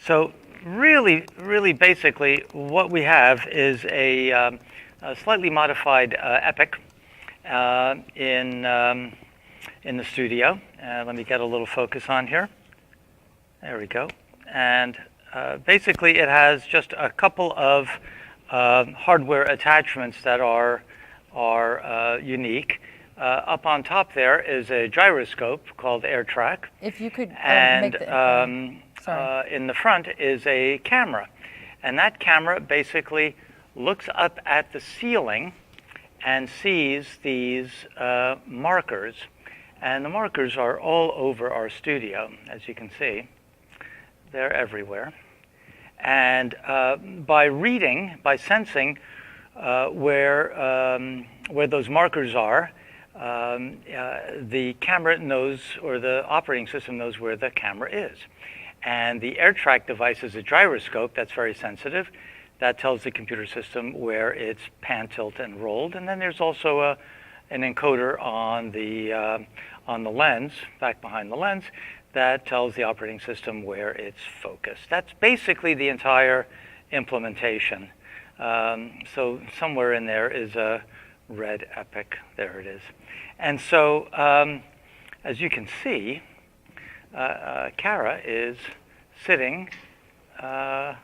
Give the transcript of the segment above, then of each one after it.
So really basically what we have is a slightly modified epic in the studio. Let me get a little focus on here. There we go. And basically it has just a couple of hardware attachments that are unique. Up on top there is a gyroscope called AirTrack. If you could and make the, in the front is a camera. And that camera basically looks up at the ceiling and sees these markers. And the markers are all over our studio, as you can see. They're everywhere. And by sensing where those markers are, the camera knows, or the operating system knows where the camera is. And the AirTrack device is a gyroscope that's very sensitive. That tells the computer system where it's pan, tilt, and rolled. And then there's also an encoder on the lens, back behind the lens, that tells the operating system where it's focused. That's basically the entire implementation. So somewhere in there is a red epic. There it is. And so, as you can see, Kara is sitting in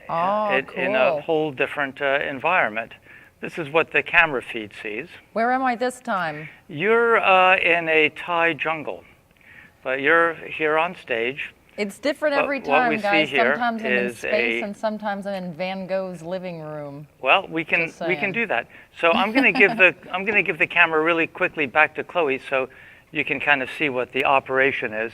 a whole different environment. This is what the camera feed sees. Where am I this time? You're in a Thai jungle, but you're here on stage. It's different every time, guys. Sometimes I'm in space and sometimes I'm in Van Gogh's living room. Well, we can do that. So I'm going to give the camera really quickly back to Chloe so you can kind of see what the operation is.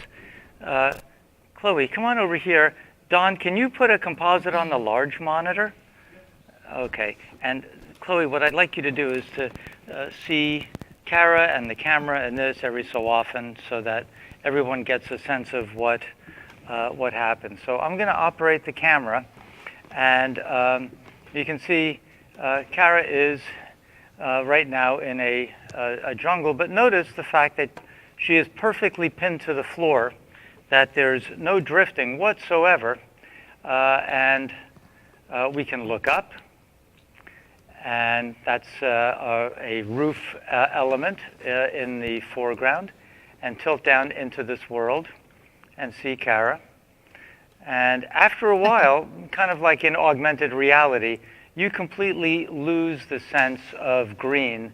Chloe, come on over here. Don, can you put a composite on the large monitor? Okay. And Chloe, what I'd like you to do is to see Kara and the camera and this every so often so that everyone gets a sense of what happens. So I'm going to operate the camera, and you can see Kara is right now in a jungle, but notice the fact that she is perfectly pinned to the floor, that there's no drifting whatsoever, and we can look up, and that's a roof element in the foreground, and tilt down into this world and see Kara. And after a while, kind of like in augmented reality, you completely lose the sense of green.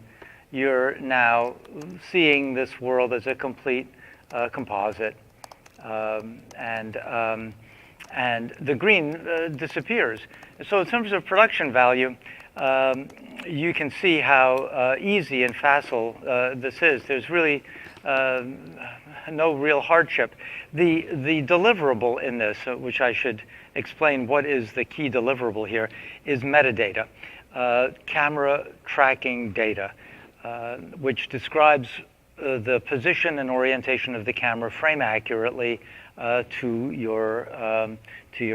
You're now seeing this world as a complete composite. And the green disappears. So in terms of production value, you can see how easy and facile this is. There's really no real hardship. The deliverable in this, which I should explain what is the key deliverable here, is metadata, camera tracking data, which describes the position and orientation of the camera frame accurately to your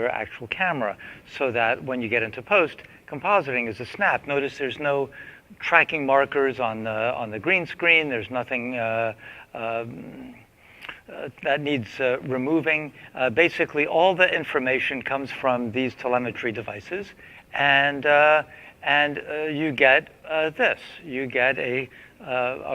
actual camera, so that when you get into post, compositing is a snap. Notice there's no tracking markers on the green screen. There's nothing that needs removing. Basically, all the information comes from these telemetry devices, and you get this. You get a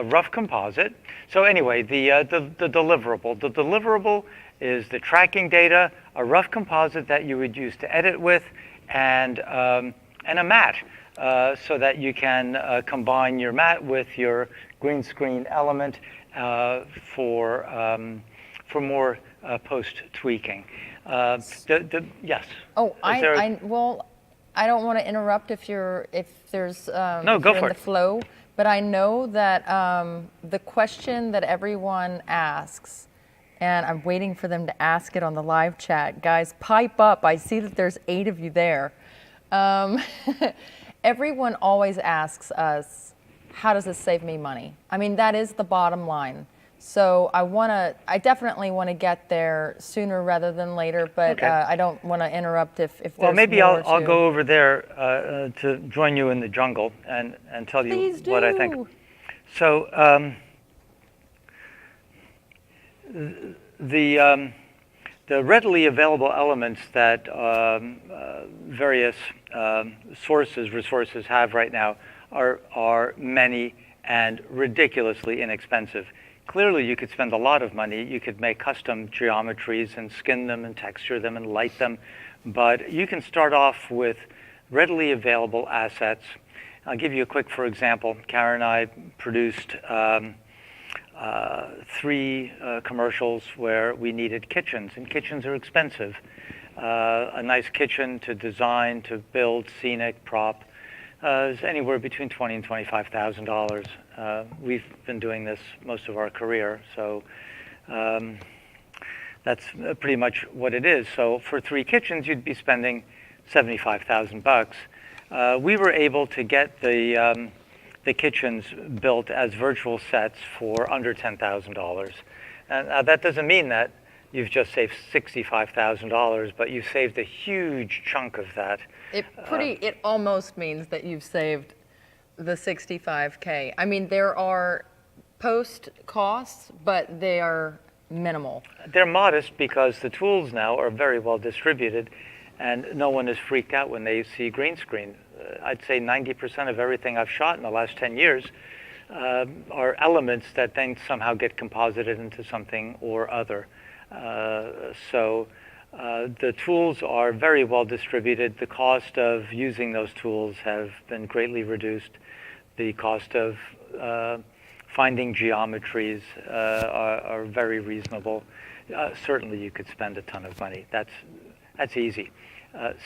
rough composite. So anyway, the deliverable. The deliverable is the tracking data, a rough composite that you would use to edit with, and a matte, so that you can combine your matte with your green screen element for more post tweaking. Yes. Oh, well, I don't want to interrupt if there's no, go for it. The flow, but I know that the question that everyone asks, and I'm waiting for them to ask it on the live chat. Guys, pipe up. I see that there's 8 of you there. Everyone always asks us, how does this save me money? I mean, that is the bottom line. So I definitely want to get there sooner rather than later, but okay. I don't want to interrupt if there's Well, maybe more I'll go over there to join you in the jungle and tell you what I think. So the the readily available elements that various resources have right now are many and ridiculously inexpensive. Clearly, you could spend a lot of money. You could make custom geometries and skin them and texture them and light them. But you can start off with readily available assets. I'll give you a quick, for example. Karen and I produced 3 commercials where we needed kitchens, and kitchens are expensive. A nice kitchen to design, to build, scenic, prop, is anywhere between $20,000 and $25,000. We've been doing this most of our career, so that's pretty much what it is. So for 3 kitchens, you'd be spending $75,000. We were able to get the kitchens built as virtual sets for under $10,000. Now that doesn't mean that you've just saved $65,000, but you've saved a huge chunk of that. It almost means that you've saved the $65K. I mean, there are post costs, but they are minimal. They're modest because the tools now are very well distributed, and no one is freaked out when they see green screen. I'd say 90% of everything I've shot in the last 10 years are elements that then somehow get composited into something or other. So the tools are very well distributed. The cost of using those tools have been greatly reduced. The cost of finding geometries are very reasonable. Certainly you could spend a ton of money. That's easy.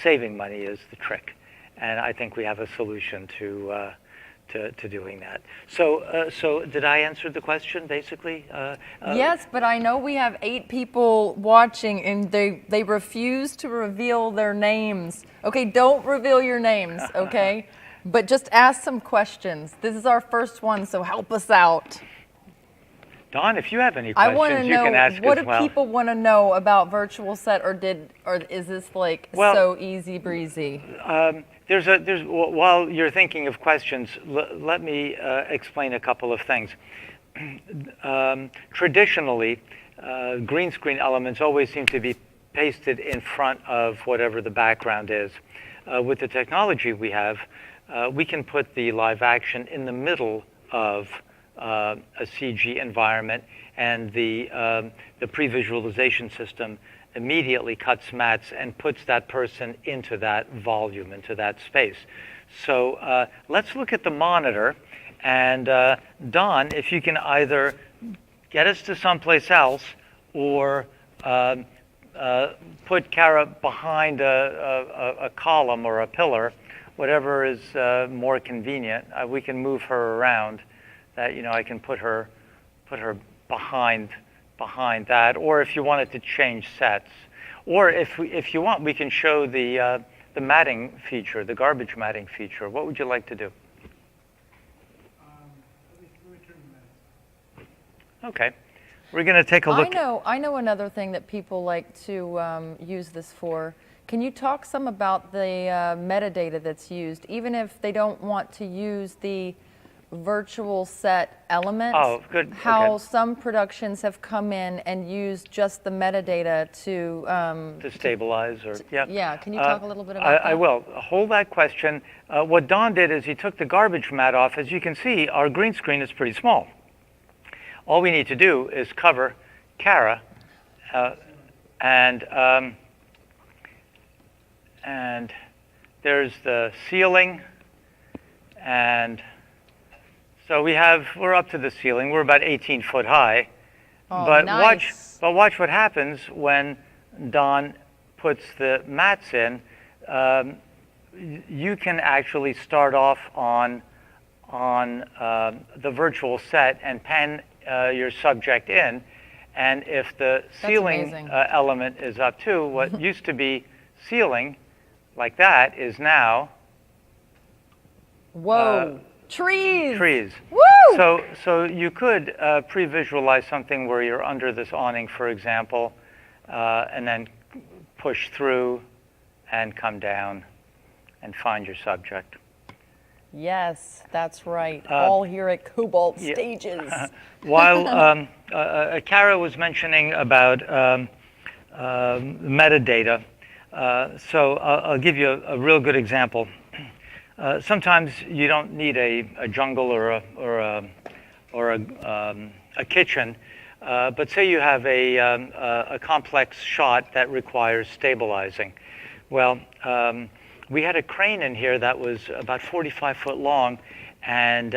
Saving money is the trick. And I think we have a solution to doing that. So did I answer the question, basically? Yes, but I know we have 8 people watching, and they refuse to reveal their names. Okay, don't reveal your names, okay? But just ask some questions. This is our first one, so help us out. Don, if you have any questions, you can ask as well. What do people want to know about Virtual Set, or is this like so easy breezy? While you're thinking of questions, let me explain a couple of things. Traditionally, green screen elements always seem to be pasted in front of whatever the background is. With the technology we have, we can put the live action in the middle of a CG environment, and the pre-visualization system immediately cuts mats and puts that person into that volume, into that space. So let's look at the monitor, and Don, if you can either get us to someplace else or put Kara behind a column or a pillar, whatever is more convenient. We can move her around. That I can put her behind that, or if you wanted to change sets, or if you want, we can show the matting feature, the garbage matting feature. What would you like to do? Okay, we're going to take a look. I know another thing that people like to use this for. Can you talk some about the metadata that's used, even if they don't want to use the virtual set elements? Oh, good. How some productions have come in and used just the metadata to stabilize, or yeah. Can you talk a little bit about that? I will. Hold that question. What Don did is he took the garbage mat off. As you can see, our green screen is pretty small. All we need to do is cover Kara, and there's the ceiling, and so we're up to the ceiling. We're about 18 foot high. Oh, but nice. watch what happens when Don puts the mats in. You can actually start off on the virtual set and pan your subject in, and if the ceiling element is up too, what used to be ceiling like that is now trees. Woo! So you could pre-visualize something where you're under this awning, for example, and then push through and come down and find your subject. Yes, that's right. All here at Cobalt Stages. While Kara was mentioning about metadata. So I'll give you a real good example. Sometimes you don't need a jungle or a kitchen, but say you have a complex shot that requires stabilizing. Well, we had a crane in here that was about 45 foot long and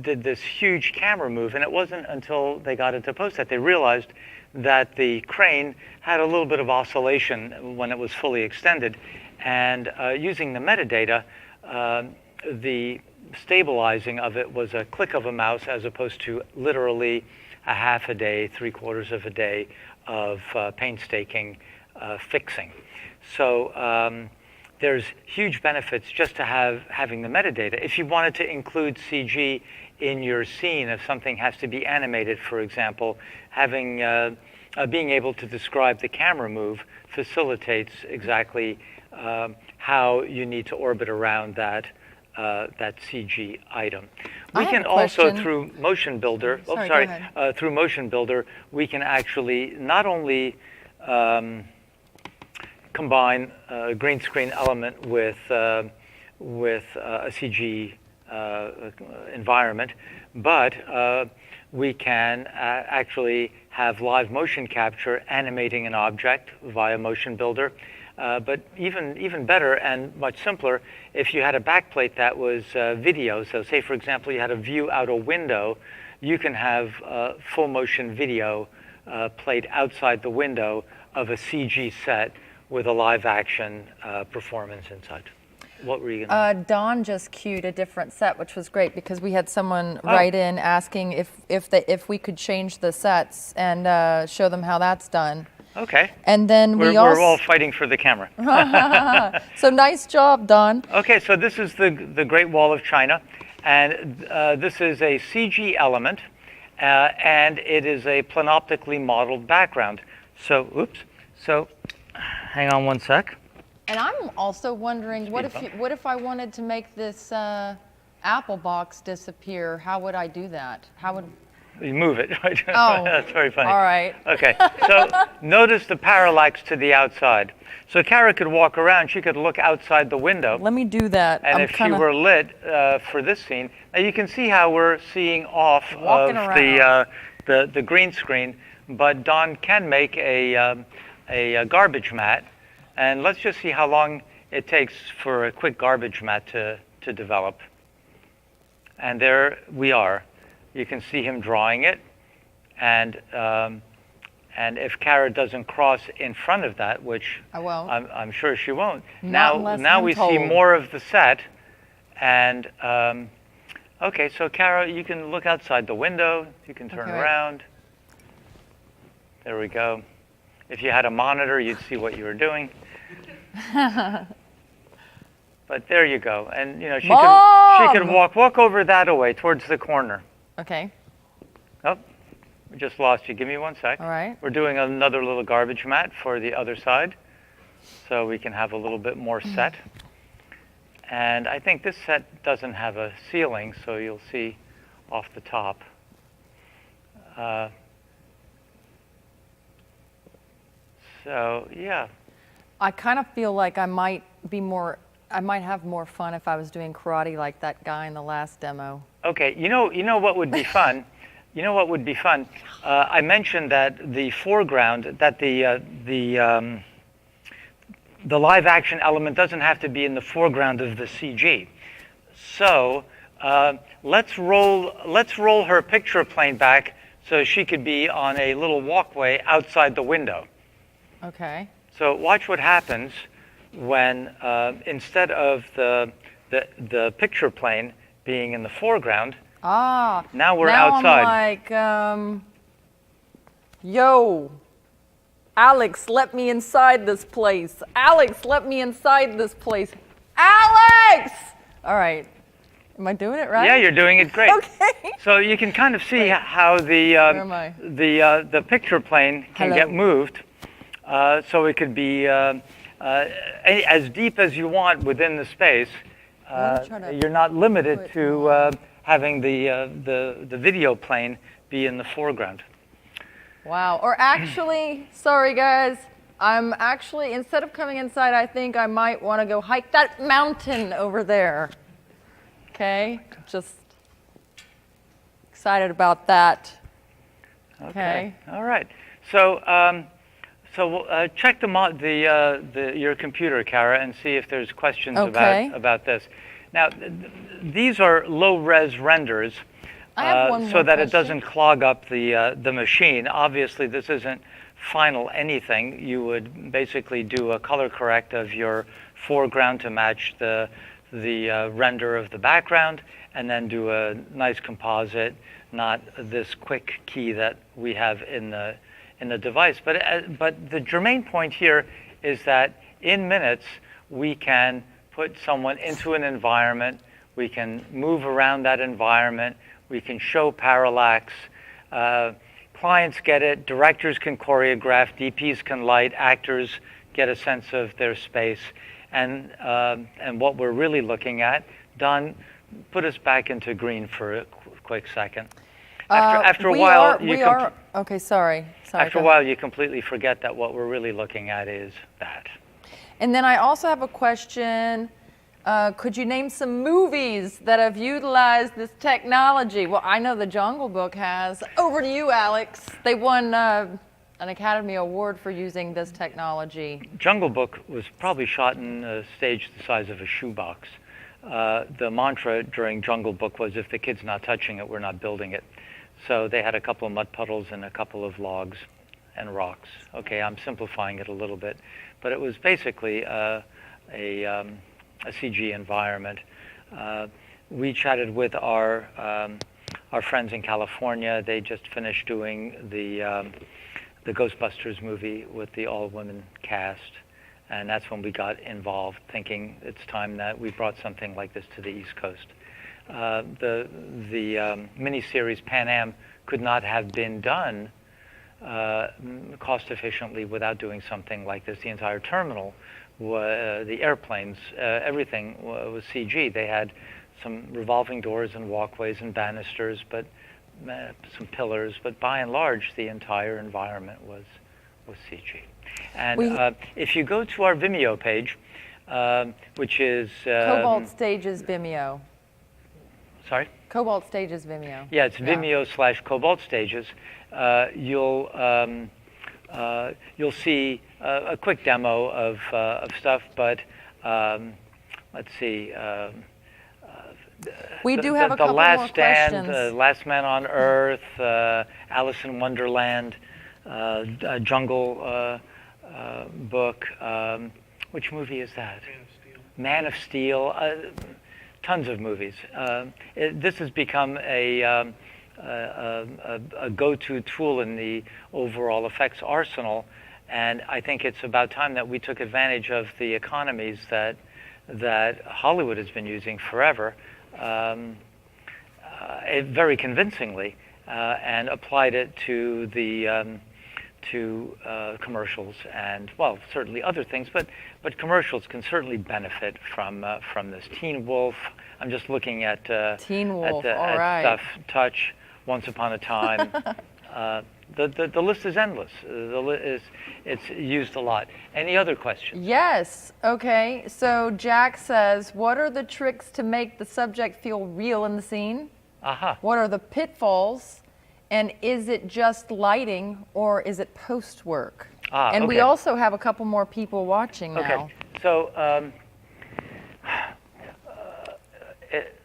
did this huge camera move, and it wasn't until they got it to post that they realized that the crane had a little bit of oscillation when it was fully extended, and using the metadata, the stabilizing of it was a click of a mouse as opposed to literally a half a day, 3/4 of a day of painstaking fixing. So there's huge benefits just to having the metadata. If you wanted to include CG in your scene, if something has to be animated, for example, having being able to describe the camera move facilitates exactly how you need to orbit around that CG item. We can also, through Motion Builder, through Motion Builder, we can actually not only combine a green screen element with a CG environment, but we can actually have live motion capture animating an object via Motion Builder. But even better and much simpler, if you had a backplate that was video, so say for example you had a view out a window, you can have full motion video played outside the window of a CG set with a live action performance inside. What were you going to Don just cued a different set, which was great because we had someone write in asking if we could change the sets and show them how that's done. Okay. And then we're all fighting for the camera. So nice job, Don. Okay, so this is the Great Wall of China, and this is a CG element, and it is a planoptically modeled background. So, oops. So, hang on one sec. And I'm also wondering, what if I wanted to make this Apple box disappear? How would I do that? How would you move it, right? Oh, that's very funny. All right. Okay, so notice the parallax to the outside. So Kara could walk around, she could look outside the window. Let me do that. And if she were lit for this scene, now you can see how we're seeing off of the green screen, but Don can make a garbage mat. And let's just see how long it takes for a quick garbage mat to develop. And there we are. You can see him drawing it, and if Kara doesn't cross in front of that, which I won't. I'm sure she won't. Not now we see more of the set, and okay, so Kara, you can look outside the window. You can turn around. There we go. If you had a monitor, you'd see what you were doing. But there you go, and you know she could walk over that away towards the corner. Okay. Oh, we just lost you. Give me one sec. All right. We're doing another little garbage mat for the other side, so we can have a little bit more set. And I think this set doesn't have a ceiling, so you'll see off the top. So yeah. I kind of feel like I might have more fun if I was doing karate like that guy in the last demo. Okay, you know what would be fun? You know what would be fun? I mentioned that the foreground, that the live action element doesn't have to be in the foreground of the CG. So let's roll her picture plane back so she could be on a little walkway outside the window. Okay. So watch what happens when instead of the picture plane being in the foreground, now we're outside. I'm like, yo, Alex, let me inside this place. Alex, let me inside this place. Alex! All right. Am I doing it right? Yeah, you're doing it great. Okay. So you can kind of see how the picture plane can get moved. So it could be as deep as you want within the space. You're not limited to having the video plane be in the foreground. Wow. Or actually, sorry guys, I'm actually, instead of coming inside, I think I might want to go hike that mountain over there. Okay, just excited about that. Okay. All right. So, check your computer, Kara, and see if there's questions about this. Now, these are low-res renders, I have one so more that question. it doesn't clog up the machine. Obviously, this isn't final anything. You would basically do a color correct of your foreground to match the render of the background, and then do a nice composite, not this quick key that we have in the device. But the germane point here is that in minutes we can put someone into an environment, we can move around that environment, we can show parallax. Clients get it, directors can choreograph, DPs can light, actors get a sense of their space. And what we're really looking at, Don, put us back into green for a quick second. After a while, okay, sorry. After a while, you completely forget that what we're really looking at is that. And then I also have a question. Could you name some movies that have utilized this technology? Well, I know The Jungle Book has. Over to you, Alex. They won an Academy Award for using this technology. Jungle Book was probably shot in a stage the size of a shoebox. The mantra during Jungle Book was, if the kid's not touching it, we're not building it. So they had a couple of mud puddles and a couple of logs and rocks. Okay, I'm simplifying it a little bit. But it was basically a CG environment. We chatted with our friends in California. They just finished doing the Ghostbusters movie with the all-women cast, and that's when we got involved, thinking it's time that we brought something like this to the East Coast. The miniseries Pan Am could not have been done cost efficiently without doing something like this. The entire terminal, the airplanes, everything was CG. They had some revolving doors and walkways and banisters, but some pillars. But by and large, the entire environment was CG. And if you go to our Vimeo page, which is Cobalt Stages Vimeo. Sorry? Cobalt Stages Vimeo. Yeah, it's Vimeo/Cobalt Stages. You'll see a quick demo of stuff, but let's see. We do have a couple more Last Stand, questions. Last Man on Earth, Alice in Wonderland, Jungle Book. Which movie is that? Man of Steel. Tons of movies. This has become a go-to tool in the overall effects arsenal, and I think it's about time that we took advantage of the economies that Hollywood has been using forever, very convincingly, and applied it to the commercials and, well, certainly other things, but commercials can certainly benefit from this. Teen Wolf. I'm just looking at Teen Wolf. at stuff. Touch. Once Upon a Time. The list is endless. It's used a lot. Any other questions? Yes. Okay. So Jack says, what are the tricks to make the subject feel real in the scene? Aha. What are the pitfalls? And is it just lighting or is it post work? And we also have a couple more people watching now. Okay. So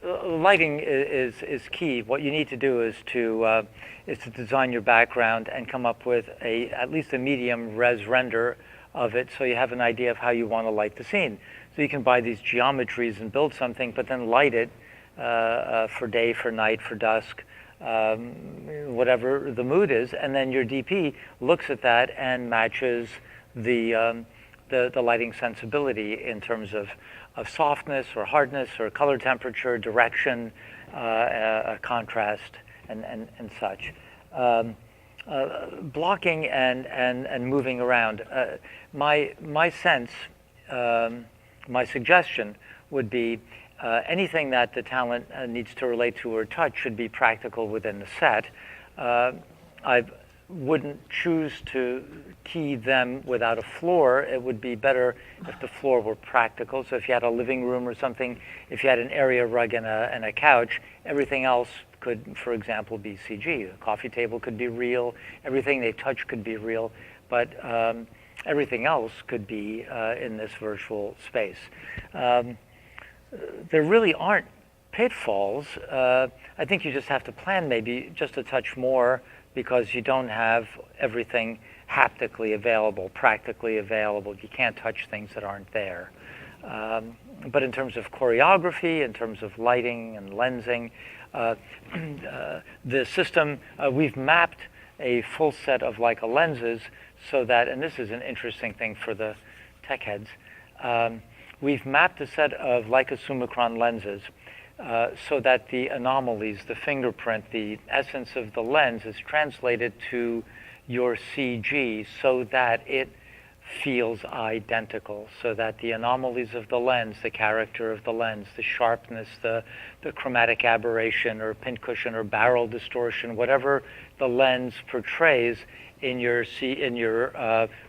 lighting is key. What you need to do is to design your background and come up with at least a medium res render of it, so you have an idea of how you want to light the scene. So you can buy these geometries and build something, but then light it for day, for night, for dusk, whatever the mood is, and then your DP looks at that and matches the lighting sensibility in terms of softness or hardness or color temperature, direction, contrast, and such. Blocking and moving around. My sense, my suggestion would be anything that the talent needs to relate to or touch should be practical within the set. I've wouldn't choose to key them without a floor. It would be better if the floor were practical. So if you had a living room or something, if you had an area rug and a couch, everything else could, for example, be CG. A coffee table could be real. Everything they touch could be real. But everything else could be in this virtual space. There really aren't pitfalls. I think you just have to plan maybe just a touch more, because you don't have everything haptically available, practically available. You can't touch things that aren't there. But in terms of choreography, in terms of lighting and lensing, the system, we've mapped a full set of Leica lenses so that, and this is an interesting thing for the tech heads, we've mapped a set of Leica Summicron lenses so that the anomalies, the fingerprint, the essence of the lens is translated to your CG so that it feels identical, so that the anomalies of the lens, the character of the lens, the sharpness, the chromatic aberration or pincushion or barrel distortion, whatever the lens portrays in your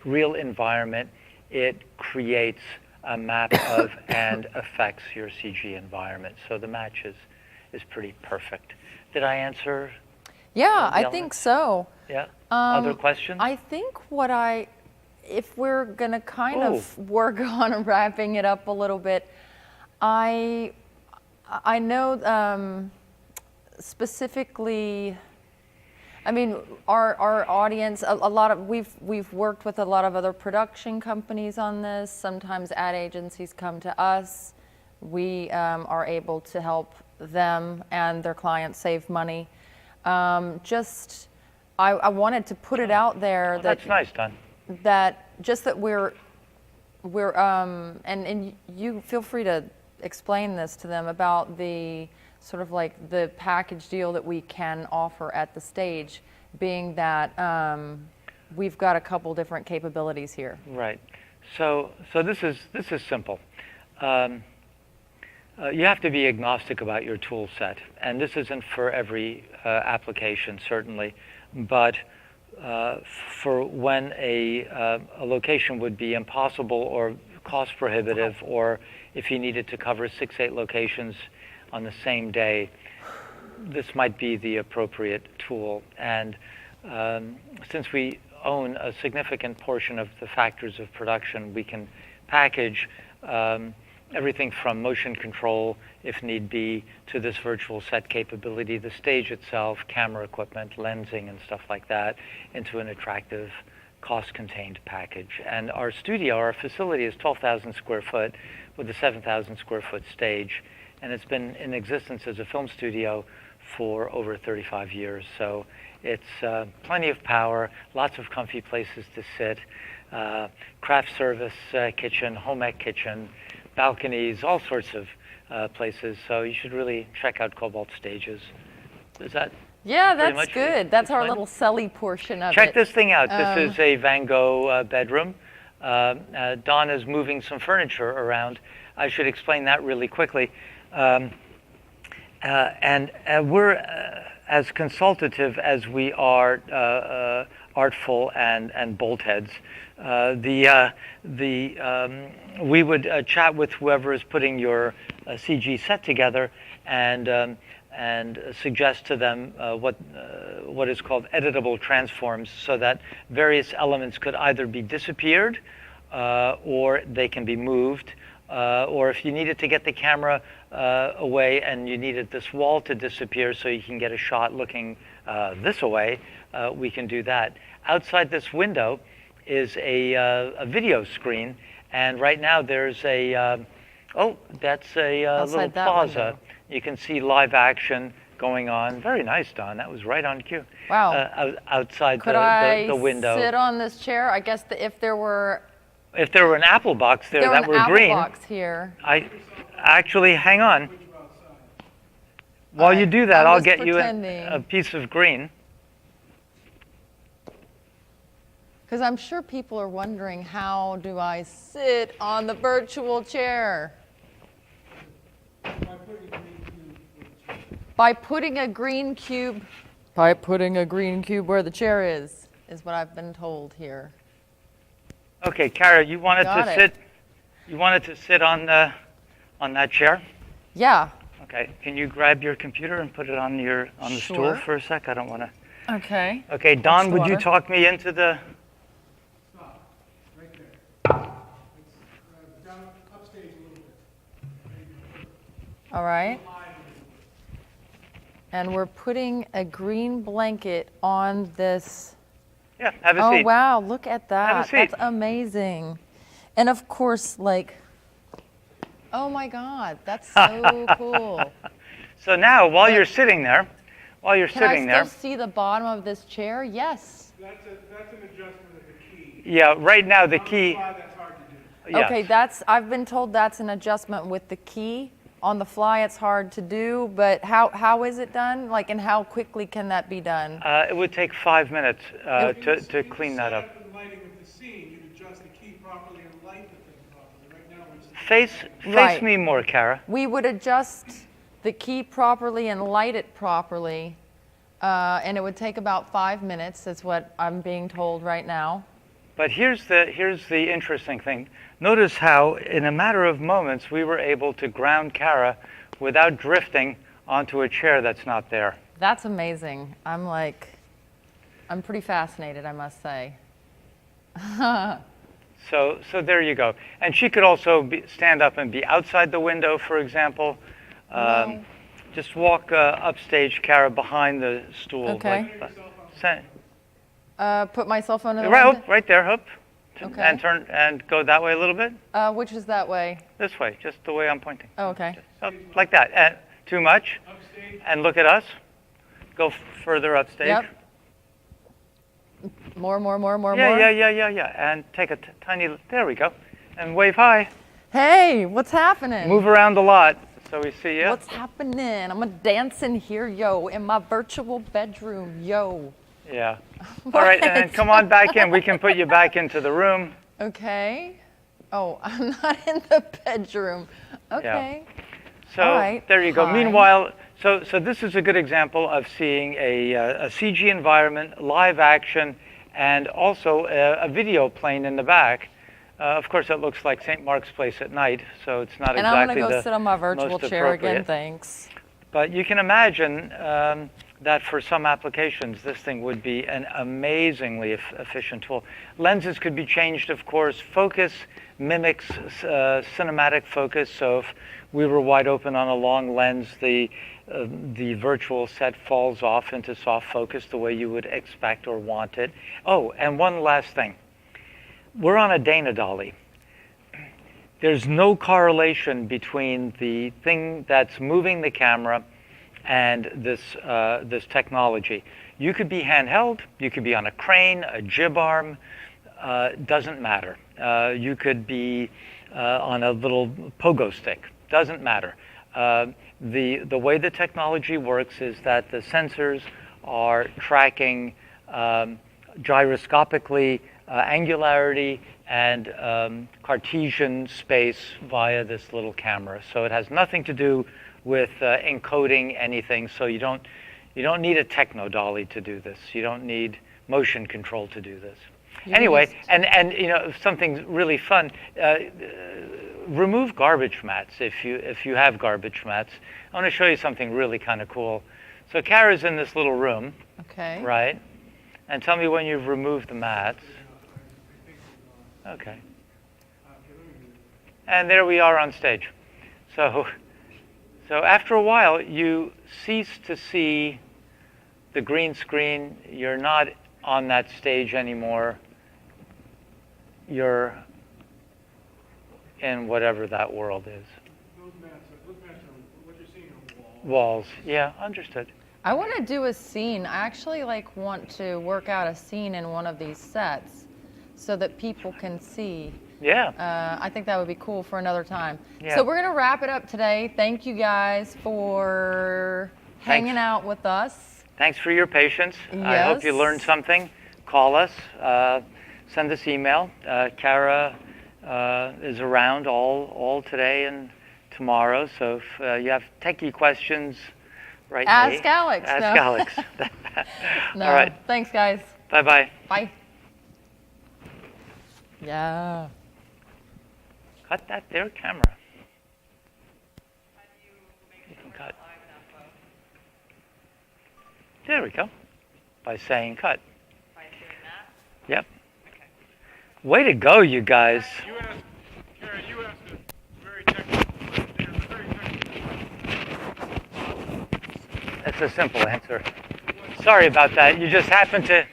real environment, it creates a map of and affects your CG environment. So the match is pretty perfect. Did I answer? Yeah, I think so. Yeah. Other questions? I think if we're going to kind of work on wrapping it up a little bit, I know specifically, I mean, our audience, a lot of, we've worked with a lot of other production companies on this. Sometimes ad agencies come to us. We are able to help them and their clients save money. I wanted to put it out there that's nice, Don. That just that we're and you feel free to explain this to them about the sort of like the package deal that we can offer at the stage, being that we've got a couple different capabilities here. Right. So this is simple. You have to be agnostic about your tool set, and this isn't for every application, certainly, but for when a location would be impossible or cost prohibitive, or if you needed to cover 6-8 locations on the same day, this might be the appropriate tool. And since we own a significant portion of the factors of production, we can package everything from motion control, if need be, to this virtual set capability, the stage itself, camera equipment, lensing, and stuff like that, into an attractive, cost-contained package. And our studio, our facility, is 12,000 square foot with a 7,000 square foot stage, and it's been in existence as a film studio for over 35 years. So it's plenty of power, lots of comfy places to sit, craft service kitchen, home ec kitchen, balconies, all sorts of places. So you should really check out Cobalt Stages. Is that? Yeah, that's good. That's our little selly portion of it. Check this thing out. This is a Van Gogh bedroom. Don is moving some furniture around. I should explain that really quickly. And we're as consultative as we are artful and bolt heads. We would chat with whoever is putting your CG set together and suggest to them what is called editable transforms, so that various elements could either be disappeared or they can be moved. Or if you needed to get the camera away and you needed this wall to disappear so you can get a shot looking this away, we can do that. Outside this window is a video screen, and right now there's that's a little plaza. Window. You can see live action going on. Very nice, Don. That was right on cue. Wow. Outside Could the window. I sit on this chair? I guess if there were an apple box there that were green. Apple box here. Actually, hang on. While you do that, I'll get you a piece of green. Because I'm sure people are wondering, how do I sit on the virtual chair? By putting a green cube where the chair is. is what I've been told here. Okay, Kara, you wanted Got to it. sit. You wanted to sit on that chair. Yeah. Okay. Can you grab your computer and put it on the stool Sure. for a sec? I don't want to. Okay. Okay, Don, the would you water? talk me into the? Stop. Right there. It's down upstage a little bit. All right. High a little And we're putting a green blanket on this. Yeah, have a Oh, seat. wow. Look at that. Have a seat. That's amazing. And of course, like, oh my God, that's so cool. So now, while But- you're sitting there, Can I still see the bottom of this chair? Yes. bit. That's an adjustment of the key. yeah, right now the On the key. fly, that's hard to do. Yes. Okay, I've been told that's an adjustment with the key. On the fly, it's hard to do, but how is it done? Like, and how quickly can that be done? It would take 5 minutes to clean that up. Set up the lighting of the scene. You adjust the key properly and light the thing properly. Right now, we're just Face Right. me more, Kara. We would adjust the key properly and light it properly, and it would take about 5 minutes, is what I'm being told right now. But here's the interesting thing. Notice how, in a matter of moments, we were able to ground Kara without drifting onto a chair that's not there. That's amazing. I'm pretty fascinated, I must say. So there you go. And she could also stand up and be outside the window, for example. Wow. Just walk upstage, Kara, behind the stool. Okay. Say- Put my cell phone in the right, window? right there, up. Okay. And turn and go that way a little bit. Which is that way? This way, just the way I'm pointing. Oh, okay. Up, like that. And too much. upstage. And look at us. Go further upstage. Yep. More. Yeah. And take a tiny. There we go. And wave high. Hey, what's happening? Move around a lot so we see you. What's happening? I'm a dancing here, yo, in my virtual bedroom, yo. Yeah. All right, and then What? come on back in. We can put you back into the room. Okay. Oh, I'm not in the bedroom. Okay. So All right, there you go. fine. Meanwhile, so this is a good example of seeing a CG environment, live action, and also a video playing in the back. Of course, it looks like St. Mark's Place at night, so it's not And I'm exactly gonna go the sit on my virtual most chair again, appropriate. thanks. But you can imagine that for some applications, this thing would be an amazingly efficient tool. Lenses could be changed, of course. Focus mimics cinematic focus, so if we were wide open on a long lens, the virtual set falls off into soft focus the way you would expect or want it. Oh, and one last thing. We're on a Dana dolly. There's no correlation between the thing that's moving the camera and this technology. You could be handheld, you could be on a crane, a jib arm, doesn't matter. You could be on a little pogo stick, doesn't matter. The way the technology works is that the sensors are tracking gyroscopically angularity and Cartesian space via this little camera. So it has nothing to do with encoding anything. So you don't need a techno dolly to do this. You don't need motion control to do this. Anyway, and you know, something really fun. Remove garbage mats if you have garbage mats. I want to show you something really kind of cool. So Kara's in this little room, Okay. right? And tell me when you've removed the mats. Okay. And there we are on stage. So after a while, you cease to see the green screen. You're not on that stage anymore. You're in whatever that world is. Those mats are what you're seeing on the wall. Walls. Yeah, understood. I want to do a scene. I actually want to work out a scene in one of these sets so that people can see. Yeah. I think that would be cool for another time. Yeah. So we're going to wrap it up today. Thank you guys for hanging out with us. Thanks for your patience. I hope you learned something. Call us. Send us email. Kara is around all today and tomorrow. So if you have techie questions, write me. Ask Alex. Ask No. Alex. No. All right. Thanks, guys. Bye-bye. Bye. Yeah. Cut that there camera. You can cut. There we go. By saying cut. By doing that? Yep. Way to go, you guys. You asked, Karen, you asked a very technical question. Very technical. That's a simple answer. Sorry about that. You just happened to